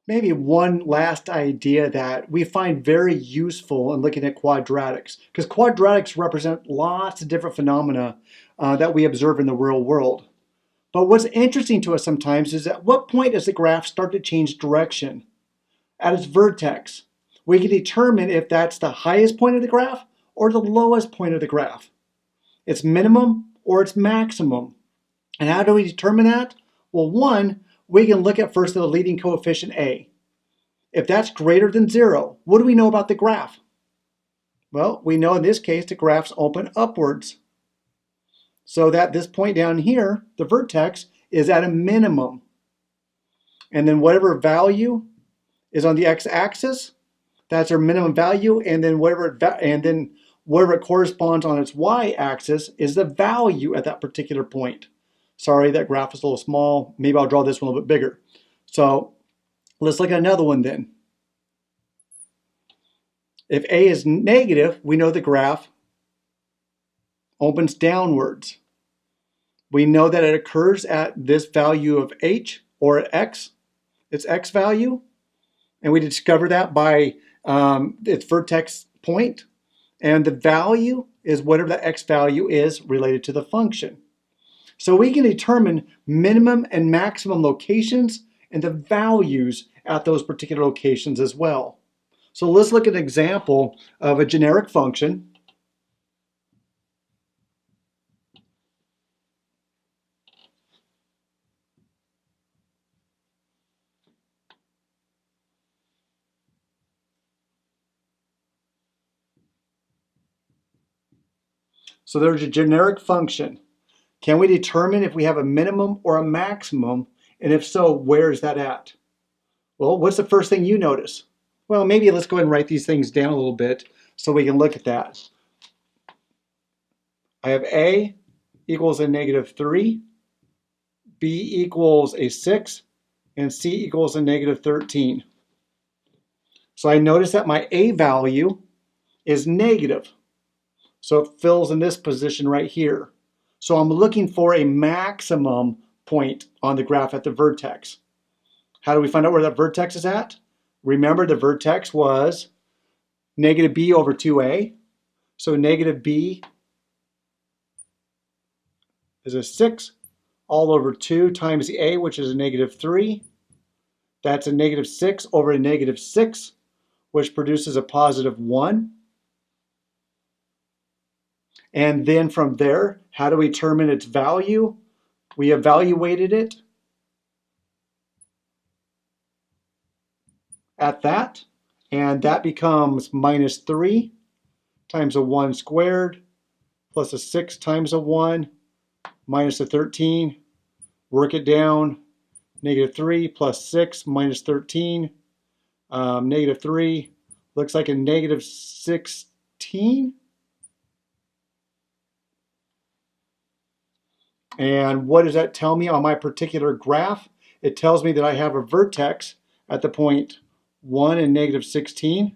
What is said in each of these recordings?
maybe one last idea that we find very useful in looking at quadratics, because quadratics represent lots of different phenomena that we observe in the real world. But what's interesting to us sometimes is at what point does the graph start to change direction? At its vertex. We can determine if that's the highest point of the graph or the lowest point of the graph. Its minimum or its maximum. And how do we determine that? Well, one, we can look at first the leading coefficient A. If that's greater than 0, what do we know about the graph? Well, we know in this case the graph's open upwards. So that this point down here, the vertex, is at a minimum. And then whatever value is on the x-axis, that's our minimum value, and then whatever it corresponds on its y-axis is the value at that particular point. Sorry, that graph is a little small. Maybe I'll draw this one a little bit bigger. So let's look at another one then. If A is negative, we know the graph opens downwards. We know that it occurs at this value of h, or x, its x value, and we discover that by its vertex point, and the value is whatever the x value is related to the function. So we can determine minimum and maximum locations and the values at those particular locations as well. So let's look at an example of a generic function. So there's a generic function. Can we determine if we have a minimum or a maximum? And if so, where is that at? Well, what's the first thing you notice? Well, maybe let's go ahead and write these things down a little bit so we can look at that. I have A equals a -3, B equals a 6, and C equals a -13. So I notice that my A value is negative. So it fills in this position right here. So I'm looking for a maximum point on the graph at the vertex. How do we find out where that vertex is at? Remember, the vertex was -b over 2a. So -b is a 6 all over 2 times the a, which is a -3. That's a -6 over a -6, which produces a +1. And then from there, how do we determine its value? We evaluated it at that, and that becomes -3 times a 1 squared plus a 6 times a 1 minus a 13. Work it down. -3 plus 6 minus 13. -3 looks like a -16. And what does that tell me on my particular graph? It tells me that I have a vertex at the point 1 and -16.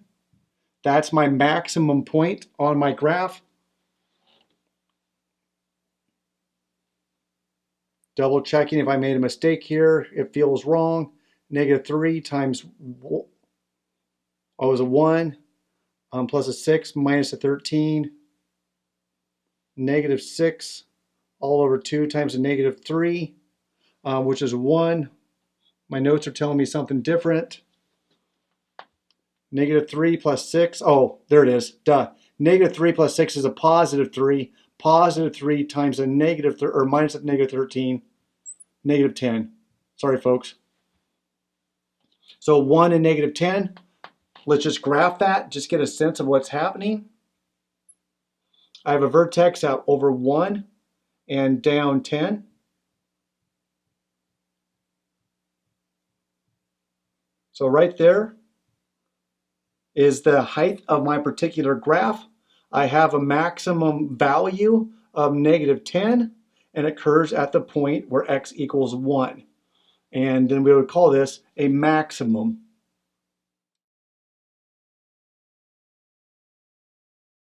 That's my maximum point on my graph. Double checking if I made a mistake here. It feels wrong. -3 times, it was a 1 plus a 6 minus a 13. -6 all over 2 times a -3, which is 1. My notes are telling me something different. -3 plus 6, oh, there it is, duh. -3 plus 6 is a +3. +3 times a or minus a -13, -10. Sorry, folks. So 1 and -10. Let's just graph that, just get a sense of what's happening. I have a vertex out over 1 and down 10. So right there is the height of my particular graph. I have a maximum value of -10, and it occurs at the point where x equals 1. And then we would call this a maximum.